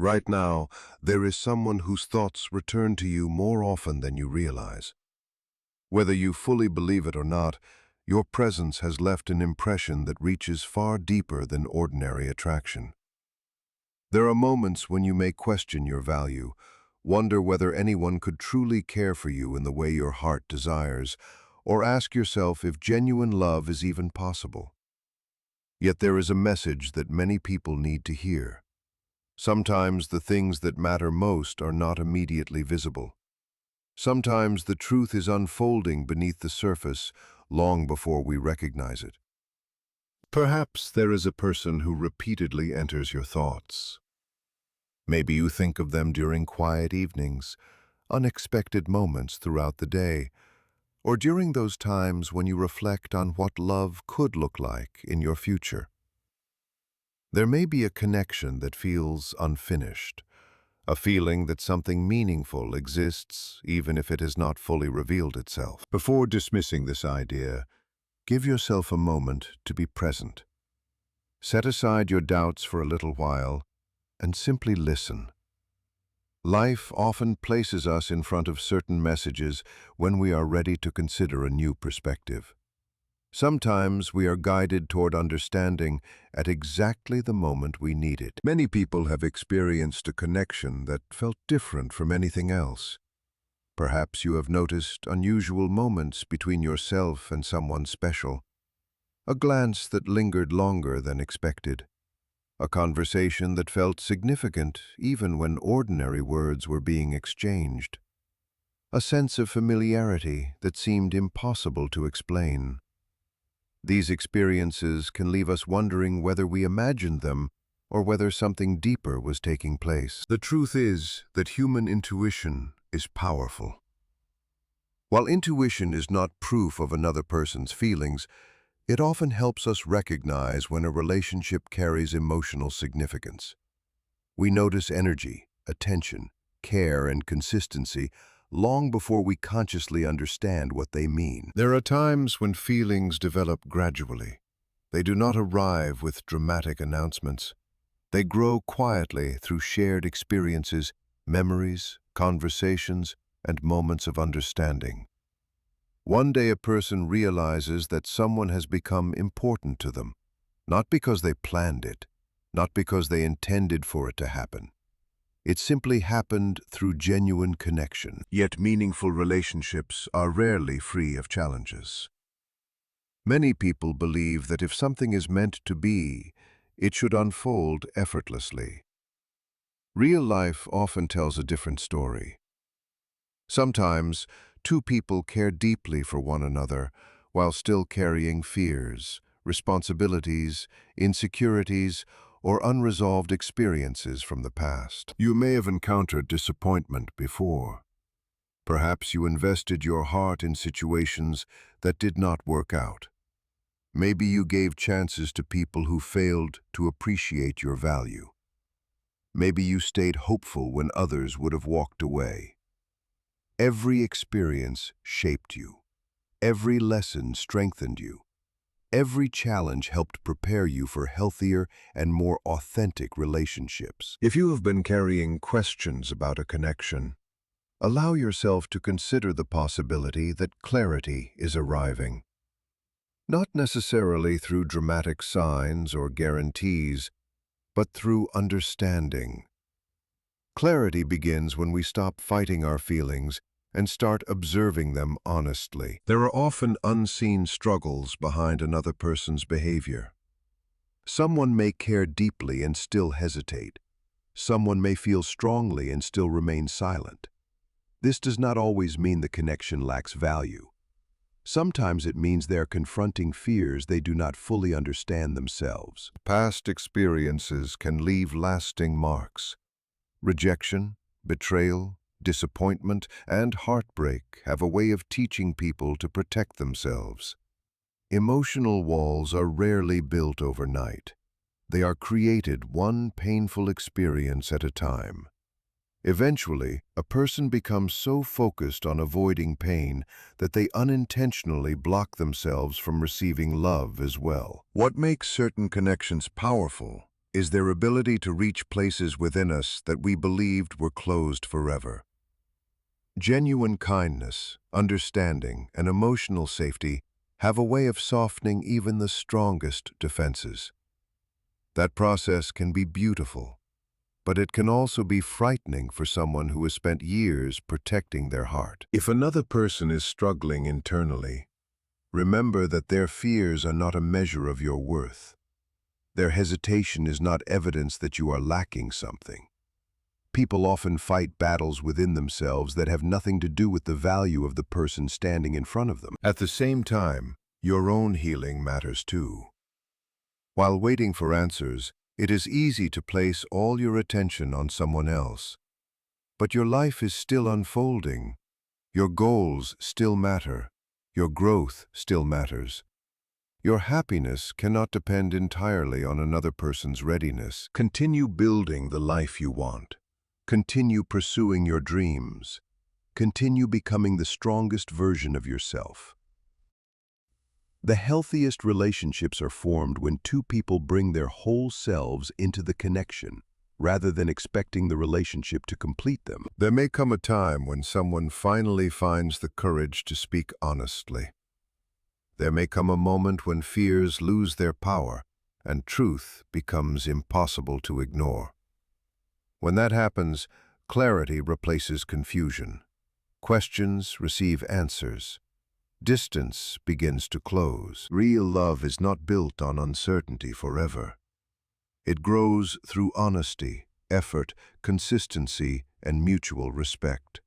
Right now, there is someone whose thoughts return to you more often than you realize. Whether you fully believe it or not, your presence has left an impression that reaches far deeper than ordinary attraction. There are moments when you may question your value, wonder whether anyone could truly care for you in the way your heart desires, or ask yourself if genuine love is even possible. Yet there is a message that many people need to hear. Sometimes the things that matter most are not immediately visible. Sometimes the truth is unfolding beneath the surface long before we recognize it. Perhaps there is a person who repeatedly enters your thoughts. Maybe you think of them during quiet evenings, unexpected moments throughout the day, or during those times when you reflect on what love could look like in your future. There may be a connection that feels unfinished, a feeling that something meaningful exists even if it has not fully revealed itself. Before dismissing this idea, give yourself a moment to be present. Set aside your doubts for a little while and simply listen. Life often places us in front of certain messages when we are ready to consider a new perspective. Sometimes we are guided toward understanding at exactly the moment we need it. Many people have experienced a connection that felt different from anything else. Perhaps you have noticed unusual moments between yourself and someone special, a glance that lingered longer than expected, a conversation that felt significant even when ordinary words were being exchanged, a sense of familiarity that seemed impossible to explain. These experiences can leave us wondering whether we imagined them or whether something deeper was taking place. The truth is that human intuition is powerful. While intuition is not proof of another person's feelings, it often helps us recognize when a relationship carries emotional significance. We notice energy, attention, care, and consistency long before we consciously understand what they mean. There are times when feelings develop gradually. They do not arrive with dramatic announcements. They grow quietly through shared experiences, memories, conversations, and moments of understanding. One day a person realizes that someone has become important to them, not because they planned it, not because they intended for it to happen. It simply happened through genuine connection. Yet meaningful relationships are rarely free of challenges. Many people believe that if something is meant to be, it should unfold effortlessly. Real life often tells a different story. Sometimes, two people care deeply for one another while still carrying fears, responsibilities, insecurities, or unresolved experiences from the past. You may have encountered disappointment before. Perhaps you invested your heart in situations that did not work out. Maybe you gave chances to people who failed to appreciate your value. Maybe you stayed hopeful when others would have walked away. Every experience shaped you. Every lesson strengthened you. Every challenge helped prepare you for healthier and more authentic relationships. If you have been carrying questions about a connection, allow yourself to consider the possibility that clarity is arriving. Not necessarily through dramatic signs or guarantees, but through understanding. Clarity begins when we stop fighting our feelings and start observing them honestly. There are often unseen struggles behind another person's behavior. Someone may care deeply and still hesitate. Someone may feel strongly and still remain silent. This does not always mean the connection lacks value. Sometimes it means they are confronting fears they do not fully understand themselves. Past experiences can leave lasting marks. Rejection, betrayal, disappointment, and heartbreak have a way of teaching people to protect themselves. Emotional walls are rarely built overnight. They are created one painful experience at a time. Eventually, a person becomes so focused on avoiding pain that they unintentionally block themselves from receiving love as well. What makes certain connections powerful is their ability to reach places within us that we believed were closed forever. Genuine kindness, understanding, and emotional safety have a way of softening even the strongest defenses. That process can be beautiful, but it can also be frightening for someone who has spent years protecting their heart. If another person is struggling internally, remember that their fears are not a measure of your worth. Their hesitation is not evidence that you are lacking something. People often fight battles within themselves that have nothing to do with the value of the person standing in front of them. At the same time, your own healing matters too. While waiting for answers, it is easy to place all your attention on someone else. But your life is still unfolding. Your goals still matter. Your growth still matters. Your happiness cannot depend entirely on another person's readiness. Continue building the life you want. Continue pursuing your dreams. Continue becoming the strongest version of yourself. The healthiest relationships are formed when two people bring their whole selves into the connection, rather than expecting the relationship to complete them. There may come a time when someone finally finds the courage to speak honestly. There may come a moment when fears lose their power and truth becomes impossible to ignore. When that happens, clarity replaces confusion. Questions receive answers. Distance begins to close. Real love is not built on uncertainty forever. It grows through honesty, effort, consistency, and mutual respect.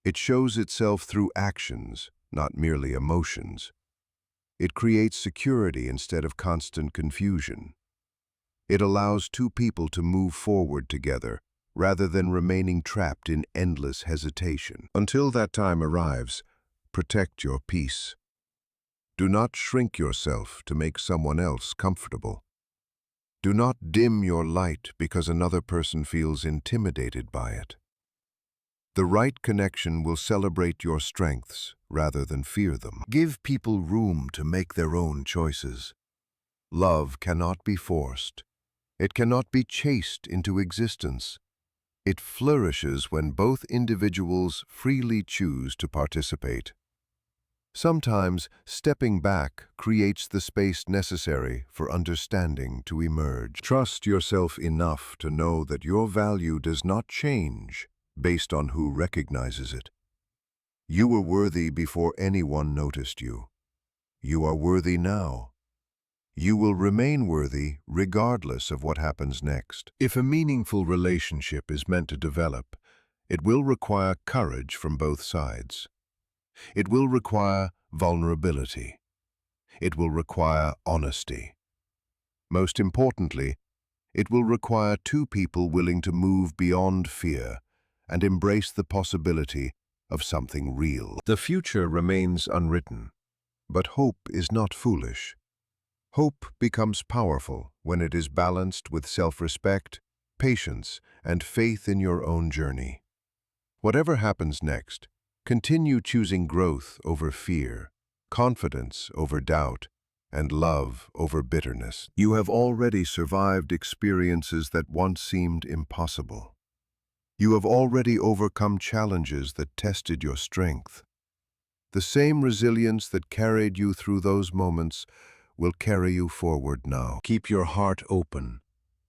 It shows itself through actions, not merely emotions. It creates security instead of constant confusion. It allows two people to move forward together, rather than remaining trapped in endless hesitation. Until that time arrives, protect your peace. Do not shrink yourself to make someone else comfortable. Do not dim your light because another person feels intimidated by it. The right connection will celebrate your strengths rather than fear them. Give people room to make their own choices. Love cannot be forced. It cannot be chased into existence. It flourishes when both individuals freely choose to participate. Sometimes stepping back creates the space necessary for understanding to emerge. Trust yourself enough to know that your value does not change based on who recognizes it. You were worthy before anyone noticed you. You are worthy now. You will remain worthy regardless of what happens next. If a meaningful relationship is meant to develop, it will require courage from both sides. It will require vulnerability. It will require honesty. Most importantly, it will require two people willing to move beyond fear and embrace the possibility of something real. The future remains unwritten, but hope is not foolish. Hope becomes powerful when it is balanced with self-respect, patience, and faith in your own journey. Whatever happens next, continue choosing growth over fear, confidence over doubt, and love over bitterness. You have already survived experiences that once seemed impossible. You have already overcome challenges that tested your strength. The same resilience that carried you through those moments will carry you forward now. Keep your heart open,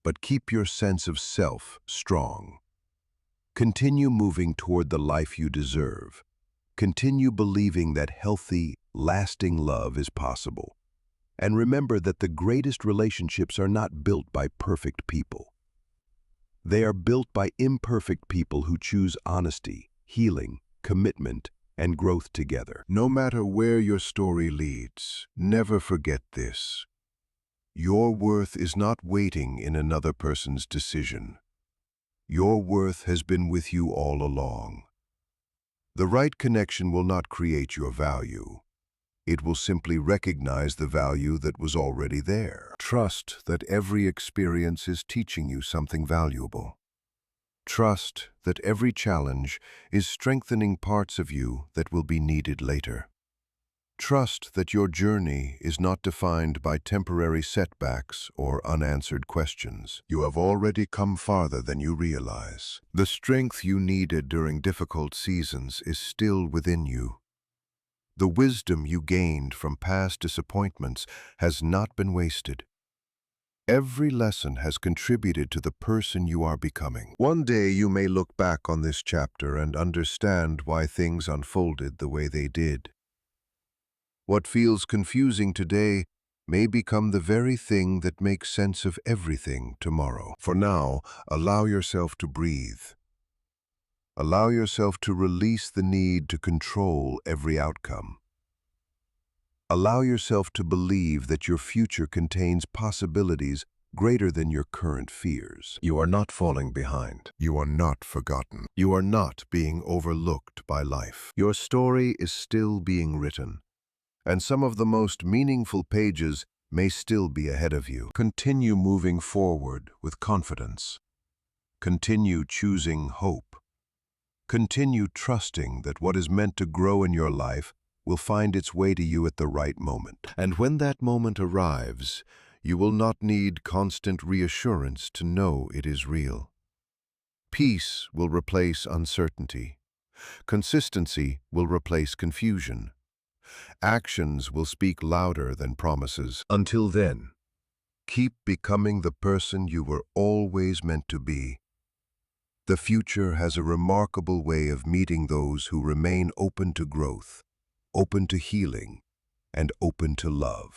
but keep your sense of self strong. Continue moving toward the life you deserve. Continue believing that healthy, lasting love is possible. And remember that the greatest relationships are not built by perfect people. They are built by imperfect people who choose honesty, healing, commitment, and growth together. No matter where your story leads, never forget this. Your worth is not waiting in another person's decision. Your worth has been with you all along. The right connection will not create your value. It will simply recognize the value that was already there. Trust that every experience is teaching you something valuable. Trust that every challenge is strengthening parts of you that will be needed later. Trust that your journey is not defined by temporary setbacks or unanswered questions. You have already come farther than you realize. The strength you needed during difficult seasons is still within you. The wisdom you gained from past disappointments has not been wasted. Every lesson has contributed to the person you are becoming. One day you may look back on this chapter and understand why things unfolded the way they did. What feels confusing today may become the very thing that makes sense of everything tomorrow. For now, allow yourself to breathe. Allow yourself to release the need to control every outcome. Allow yourself to believe that your future contains possibilities greater than your current fears. You are not falling behind. You are not forgotten. You are not being overlooked by life. Your story is still being written, and some of the most meaningful pages may still be ahead of you. Continue moving forward with confidence. Continue choosing hope. Continue trusting that what is meant to grow in your life will find its way to you at the right moment. And when that moment arrives, you will not need constant reassurance to know it is real. Peace will replace uncertainty. Consistency will replace confusion. Actions will speak louder than promises. Until then, keep becoming the person you were always meant to be. The future has a remarkable way of meeting those who remain open to growth, open to healing, and open to love.